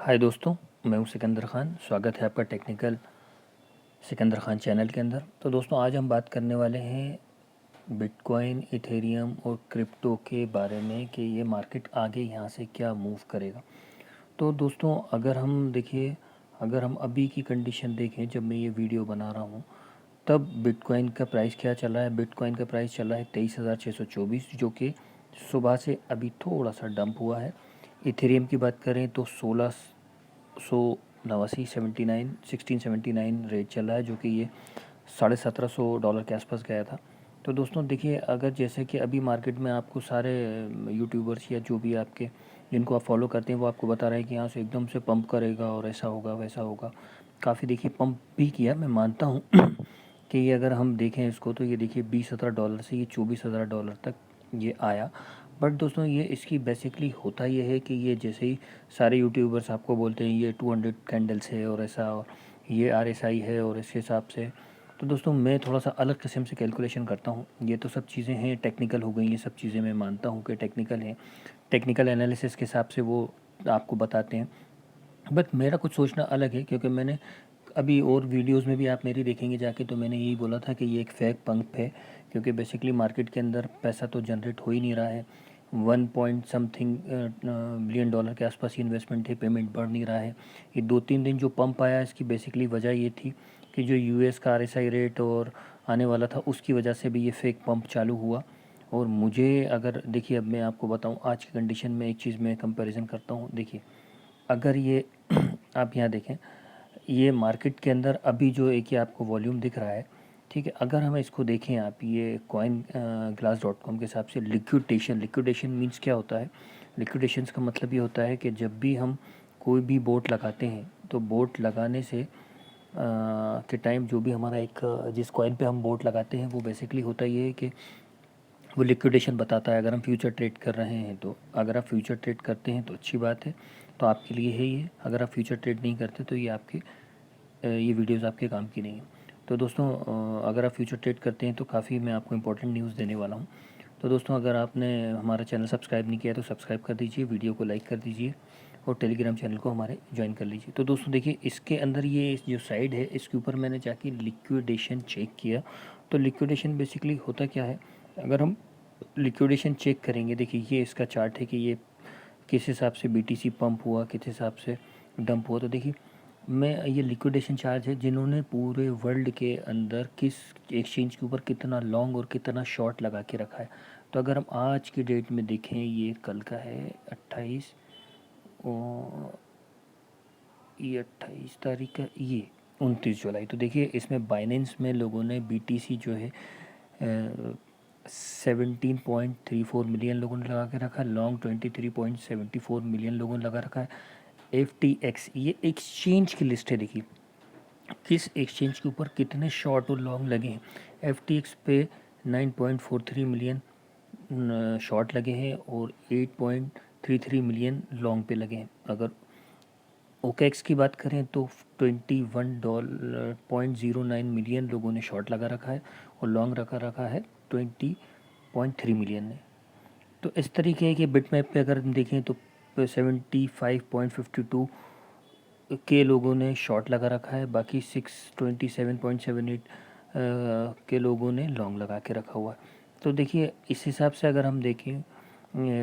हाय दोस्तों, मैं हूं सिकंदर खान। स्वागत है आपका टेक्निकल सिकंदर खान चैनल के अंदर। तो दोस्तों, आज हम बात करने वाले हैं बिटकॉइन, इथेरियम और क्रिप्टो के बारे में कि ये मार्केट आगे यहाँ से क्या मूव करेगा। तो दोस्तों, अगर हम अभी की कंडीशन देखें, जब मैं ये वीडियो बना रहा हूँ तब बिटकॉइन का प्राइस क्या चल रहा है। बिटकॉइन का प्राइस चल रहा है 23,624, जो कि सुबह से अभी थोड़ा सा डंप हुआ है। इथेरियम की बात करें तो 1689 1679 रेट चल रहा है, जो कि ये $1750 के आसपास गया था। तो दोस्तों देखिए, अगर जैसे कि अभी मार्केट में आपको सारे यूट्यूबर्स या जो भी आपके जिनको आप फॉलो करते हैं वो आपको बता रहे हैं कि यहाँ से एकदम से पंप करेगा और ऐसा होगा वैसा होगा। काफ़ी देखिए पंप भी किया, मैं मानता हूँ कि ये अगर हम देखें इसको तो ये देखिए $20,000 से ये $24,000 तक ये आया। बट दोस्तों, ये इसकी बेसिकली होता ये है कि ये जैसे ही सारे यूट्यूबर्स आपको बोलते हैं ये 200 कैंडल्स है और ऐसा, और ये RSI है और इस हिसाब से। तो दोस्तों, मैं थोड़ा सा अलग किस्म से कैलकुलेशन करता हूँ। ये तो सब चीज़ें हैं टेक्निकल हो गई, ये सब चीज़ें मैं मानता हूँ कि टेक्निकल हैं, टेक्निकल एनालिसिस के हिसाब से वो आपको बताते हैं। बट मेरा कुछ सोचना अलग है, क्योंकि मैंने अभी और वीडियोस में भी आप मेरी देखेंगे जाके, तो मैंने यही बोला था कि ये एक फेक पंप है, क्योंकि बेसिकली मार्केट के अंदर पैसा तो जनरेट हो ही नहीं रहा है। 1 पॉइंट समथिंग बिलियन डॉलर के आसपास ही इन्वेस्टमेंट है, पेमेंट बढ़ नहीं रहा है। ये 2-3 दिन जो पंप आया, इसकी बेसिकली वजह ये थी कि जो US का RSI रेट और आने वाला था, उसकी वजह से भी ये फेक पंप चालू हुआ। और मुझे अगर देखिए, अब मैं आपको बताऊं आज की कंडीशन में एक चीज़ मैं कंपैरिजन करता हूं। देखिए, अगर ये आप यहाँ देखें, ये मार्केट के अंदर अभी जो एक ये आपको वॉल्यूम दिख रहा है, ठीक है। अगर हम इसको देखें, आप ये कॉइन ग्लास डॉट कॉम के हिसाब से लिक्विडेशन मीन्स क्या होता है। लिक्विडेशंस का मतलब ये होता है कि जब भी हम कोई भी बोट लगाते हैं तो बोट लगाने से के टाइम जो भी हमारा एक जिस कॉइन पे हम बोट लगाते हैं वो बेसिकली होता ये है कि वो लिक्विडेशन बताता है। अगर हम फ्यूचर ट्रेड कर रहे हैं तो अगर आप फ्यूचर ट्रेड करते हैं तो अच्छी बात है, तो आपके लिए है ये। अगर आप फ्यूचर ट्रेड नहीं करते तो ये वीडियोस आपके काम की नहीं है। तो दोस्तों, अगर आप फ्यूचर ट्रेड करते हैं तो काफ़ी मैं आपको इंपॉर्टेंट न्यूज़ देने वाला हूँ। तो दोस्तों, अगर आपने हमारा चैनल सब्सक्राइब नहीं किया तो सब्सक्राइब कर दीजिए, वीडियो को लाइक कर दीजिए और टेलीग्राम चैनल को हमारे ज्वाइन कर लीजिए। तो दोस्तों देखिए, इसके अंदर ये जो साइड है इसके ऊपर मैंने जाके लिक्विडेशन चेक किया। तो लिक्विडेशन बेसिकली होता क्या है, अगर हम लिक्विडेशन चेक करेंगे, देखिए ये इसका चार्ट है कि ये किस हिसाब से BTC पंप हुआ, किस हिसाब से डंप हुआ। तो देखिए, मैं ये लिक्विडेशन चार्ज है जिन्होंने पूरे वर्ल्ड के अंदर किस एक्सचेंज के ऊपर कितना लॉन्ग और कितना शॉर्ट लगा के रखा है। तो अगर हम आज की डेट में देखें, ये कल का है 28, और ये 28 तारीख का, ये 29 जुलाई। तो देखिए, इसमें बाइनेंस में लोगों ने BTC जो है 17.34 मिलियन लोगों ने लगा के रखा है, लॉन्ग 23.74 मिलियन लोगों ने लगा रखा है। FTX, ये एक्सचेंज की लिस्ट है। देखिए किस एक्सचेंज के ऊपर कितने शॉर्ट और लॉन्ग लगे हैं। FTX पे 9.43 मिलियन शॉर्ट लगे हैं और 8.33 मिलियन लॉन्ग पे लगे हैं। अगर OKX की बात करें तो $21.09 मिलियन लोगों ने शॉर्ट लगा रखा है और लॉन्ग रखा है 20.3 मिलियन ने। तो इस तरीके के बिटमैप पे अगर हम देखें तो 75.52 के लोगों ने शॉर्ट लगा रखा है, बाकी 627.78 के लोगों ने लॉन्ग लगा के रखा हुआ है। तो देखिए, इस हिसाब से अगर हम देखें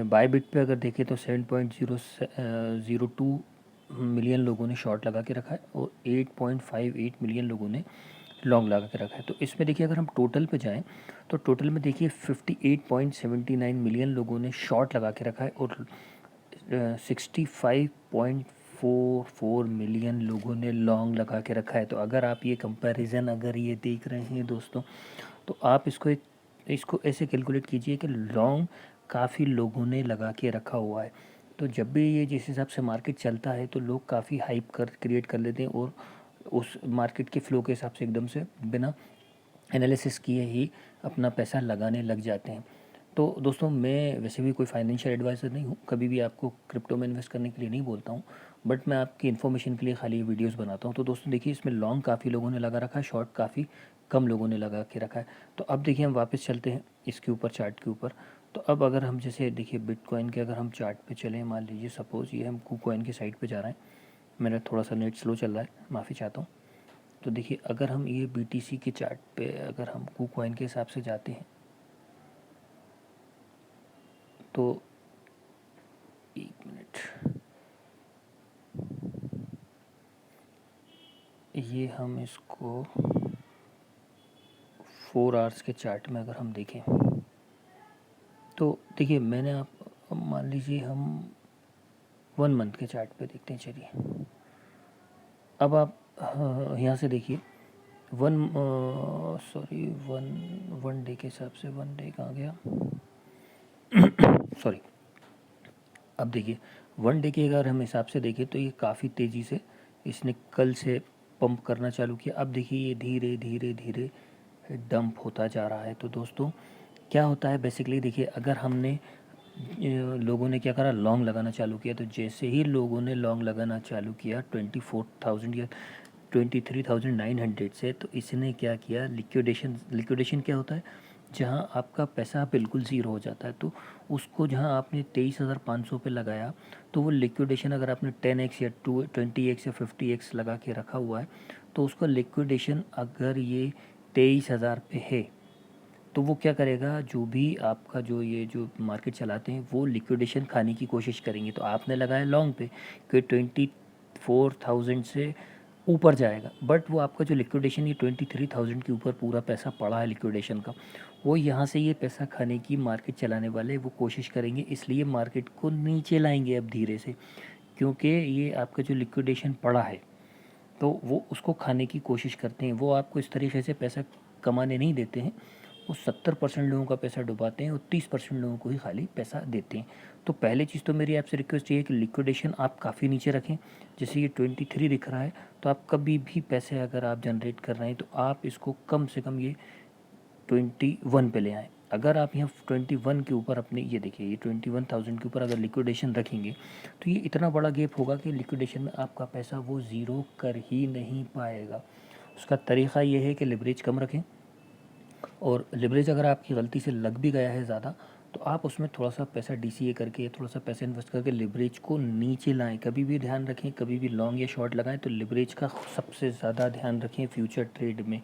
बाय बिट पे अगर देखें तो 7.02 मिलियन लोगों ने शॉर्ट लगा के रखा है और 8.58 मिलियन लोगों ने लॉन्ग लगा के रखा है। तो इसमें देखिए, अगर हम टोटल पे जाएं तो टोटल में देखिए 58.79 मिलियन लोगों ने शॉर्ट लगा के रखा है और 65.44 मिलियन लोगों ने लॉन्ग लगा के रखा है। तो अगर आप ये कंपैरिजन अगर ये देख रहे हैं दोस्तों, तो आप इसको ऐसे कैलकुलेट कीजिए कि लॉन्ग काफ़ी लोगों ने लगा के रखा हुआ है। तो जब भी ये जिस हिसाब से मार्केट चलता है तो लोग काफ़ी हाइप क्रिएट कर लेते हैं और उस मार्केट के फ़्लो के हिसाब से एकदम से बिना एनालिसिस किए ही अपना पैसा लगाने लग जाते हैं। तो दोस्तों, मैं वैसे भी कोई फाइनेंशियल एडवाइज़र नहीं हूँ, कभी भी आपको क्रिप्टो में इन्वेस्ट करने के लिए नहीं बोलता हूँ, बट मैं आपकी इन्फॉर्मेशन के लिए खाली वीडियोस बनाता हूँ। तो दोस्तों देखिए, इसमें लॉन्ग काफ़ी लोगों ने लगा रखा है, शॉर्ट काफ़ी कम लोगों ने लगा के रखा है। तो अब देखिए, हम वापस चलते हैं इसके ऊपर, चार्ट के ऊपर। तो अब अगर हम जैसे देखिए बिटकॉइन के अगर हम चार्ट पे चलें, मान लीजिए सपोज़ ये हम KuCoin की साइट पे जा रहे हैं, मेरा थोड़ा सा नेट स्लो चल रहा है, माफ़ी चाहता हूँ। तो देखिए अगर हम ये BTC के चार्ट पे अगर हम KuCoin के हिसाब से जाते हैं तो एक मिनट, ये हम इसको 4 आवर्स के चार्ट में अगर हम देखें तो देखिए मैंने आप मान लीजिए हम 1 मंथ के चार्ट पे देखते हैं। चलिए अब आप यहाँ से देखिए वन डे के हिसाब से, 1 डे कहाँ गया, सॉरी। अब देखिए 1 डे के अगर हम हिसाब से देखें तो ये काफ़ी तेज़ी से इसने कल से पंप करना चालू किया। अब देखिए ये धीरे धीरे धीरे डंप होता जा रहा है। तो दोस्तों क्या होता है बेसिकली, देखिए अगर हमने लोगों ने क्या करा, लॉन्ग लगाना चालू किया। तो जैसे ही लोगों ने लॉन्ग लगाना चालू किया 24,000 या 23,900 से, तो इसने क्या किया, लिक्विडेशन क्या होता है, जहां आपका पैसा बिल्कुल ज़ीरो हो जाता है। तो उसको जहां आपने 23,500 पे लगाया तो वो लिक्विडेशन अगर आपने 10x या 20x या 50x लगा के रखा हुआ है तो उसका लिक्विडेशन अगर ये 23,000 पे है तो वो क्या करेगा, जो भी आपका जो ये जो मार्केट चलाते हैं वो लिक्विडेशन खाने की कोशिश करेंगे। तो आपने लगाया लॉन्ग पे कि 24,000 से ऊपर जाएगा, बट वो आपका जो लिक्विडेशन ये 23,000 के ऊपर पूरा पैसा पड़ा है लिक्विडेशन का, वो यहाँ से ये पैसा खाने की मार्केट चलाने वाले वो कोशिश करेंगे, इसलिए मार्केट को नीचे लाएंगे अब धीरे से, क्योंकि ये आपका जो लिक्विडेशन पड़ा है तो वो उसको खाने की कोशिश करते हैं। वो आपको इस तरीके से पैसा कमाने नहीं देते हैं, वो 70% लोगों का पैसा डुबाते हैं और 30% लोगों को ही खाली पैसा देते हैं। तो पहले चीज़ तो मेरी आपसे रिक्वेस्ट ये है कि लिक्विडेशन आप काफ़ी नीचे रखें। जैसे ये 23 दिख रहा है तो आप कभी भी पैसे अगर आप जनरेट कर रहे हैं तो आप इसको कम से कम ये 21 पे ले आएँ। अगर आप यहाँ 21 के ऊपर अपने ये देखिए ये 21,000 के ऊपर अगर लिक्विडेशन रखेंगे तो ये इतना बड़ा गैप होगा कि लिक्विडेशन में आपका पैसा वो ज़ीरो कर ही नहीं पाएगा। उसका तरीक़ा ये है कि लिवरेज कम रखें, और लिवरेज अगर आपकी गलती से लग भी गया है ज़्यादा तो आप उसमें थोड़ा सा पैसा DCA करके या थोड़ा सा पैसा इन्वेस्ट करके लिवरेज को नीचे लाएं। कभी भी ध्यान रखें, कभी भी लॉन्ग या शॉर्ट लगाएं तो लिवरेज का सबसे ज़्यादा ध्यान रखें फ्यूचर ट्रेड में।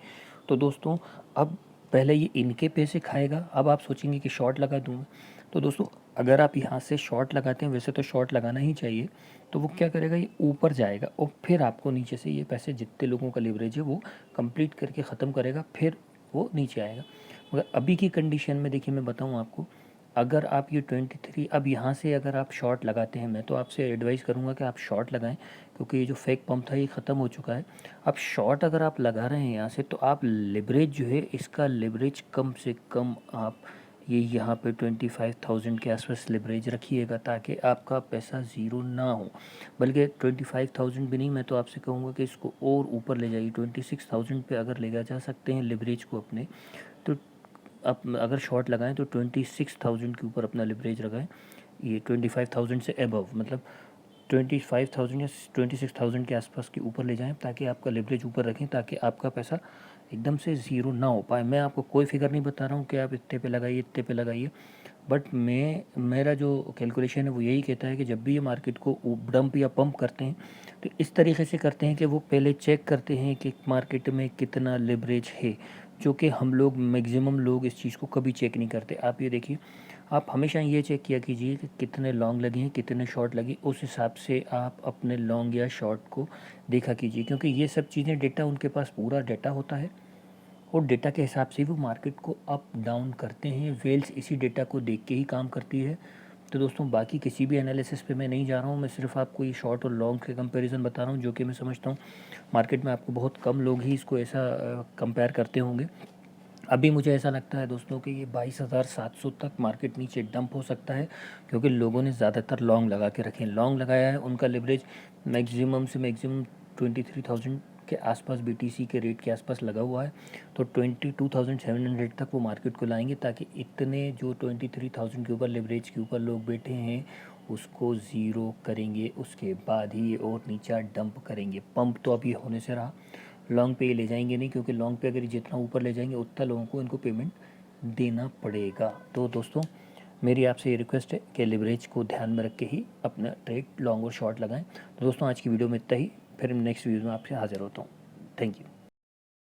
तो दोस्तों अब पहले ये इनके पैसे खाएगा, अब आप सोचेंगे कि शॉर्ट लगा दूँगा। तो दोस्तों अगर आप यहाँ से शॉर्ट लगाते हैं, वैसे तो शॉर्ट लगाना ही चाहिए, तो वो क्या करेगा, ये ऊपर जाएगा और फिर आपको नीचे से ये पैसे जितने लोगों का लिवरेज है वो कंप्लीट करके ख़त्म करेगा, फिर वो नीचे आएगा। मगर अभी की कंडीशन में देखिए मैं बताऊं आपको, अगर आप ये 23 अब यहाँ से अगर आप शॉर्ट लगाते हैं, मैं तो आपसे एडवाइस करूँगा कि आप शॉर्ट लगाएं, क्योंकि ये जो फेक पंप था ये ख़त्म हो चुका है। अब शॉर्ट अगर आप लगा रहे हैं यहाँ से तो आप लिवरेज जो है इसका लिवरेज कम से कम आप ये यहाँ पे 25,000 के आसपास लिवरेज रखिएगा, ताकि आपका पैसा ज़ीरो ना हो। बल्कि 25,000 भी नहीं, मैं तो आपसे कहूँगा कि इसको और ऊपर ले जाइए, 26,000 पे अगर ले जा सकते हैं लिवरेज को अपने, तो आप अगर शॉर्ट लगाएं तो 26,000 के ऊपर अपना लिवरेज लगाएं। ये 25,000 से एबव मतलब 25,000 या 26,000 के आसपास के ऊपर ले जाएं, ताकि आपका लिवरेज ऊपर रखें, ताकि आपका पैसा एकदम से ज़ीरो ना हो पाए। मैं आपको कोई फिगर नहीं बता रहा हूँ कि आप इतने पे लगाइए इतने पे लगाइए, बट मेरा जो कैलकुलेशन है वो यही कहता है कि जब भी ये मार्केट को डंप या पंप करते हैं तो इस तरीके से करते हैं कि वो पहले चेक करते हैं कि मार्केट में कितना लिवरेज है, जो कि हम लोग मैक्सिमम लोग इस चीज़ को कभी चेक नहीं करते। आप ये देखिए, आप हमेशा ये चेक किया कीजिए कि कितने लॉन्ग लगे हैं, कितने शॉर्ट लगे, उस हिसाब से आप अपने लॉन्ग या शॉर्ट को देखा कीजिए, क्योंकि ये सब चीज़ें डेटा उनके पास पूरा डेटा होता है और डेटा के हिसाब से वो मार्केट को अप डाउन करते हैं। वेल्स इसी डेटा को देख के ही काम करती है। तो दोस्तों बाकी किसी भी एनालिसिस पे मैं नहीं जा रहा हूँ, मैं सिर्फ आपको ये शॉर्ट और लॉन्ग के कंपैरिजन बता रहा हूँ, जो कि मैं समझता हूँ मार्केट में आपको बहुत कम लोग ही इसको ऐसा कंपेयर करते होंगे। अभी मुझे ऐसा लगता है दोस्तों कि ये 22,700 तक मार्केट नीचे डंप हो सकता है, क्योंकि लोगों ने ज़्यादातर लॉन्ग लगा के रखे हैं। लॉन्ग लगाया है, उनका लिवरेज मैक्सिमम से मैक्सिमम 23,000 के आसपास BTC के रेट के आसपास लगा हुआ है। तो 22,700 तक वो मार्केट को लाएंगे, ताकि इतने जो 23,000 के ऊपर लिवरेज के ऊपर लोग बैठे हैं उसको ज़ीरो करेंगे, उसके बाद ही ये और नीचा डंप करेंगे। पंप तो अभी होने से रहा, लॉन्ग पे ये ले जाएंगे नहीं, क्योंकि लॉन्ग पे अगर जितना ऊपर ले जाएंगे उतना लोगों को इनको पेमेंट देना पड़ेगा। तो दोस्तों मेरी आपसे ये रिक्वेस्ट है कि लिवरेज को ध्यान में रख के ही अपना ट्रेड लॉन्ग और शॉर्ट लगाएं। तो दोस्तों आज की वीडियो में इतना ही, फिर नेक्स्ट वीडियो में आपसे हाजिर होता हूँ। Thank you.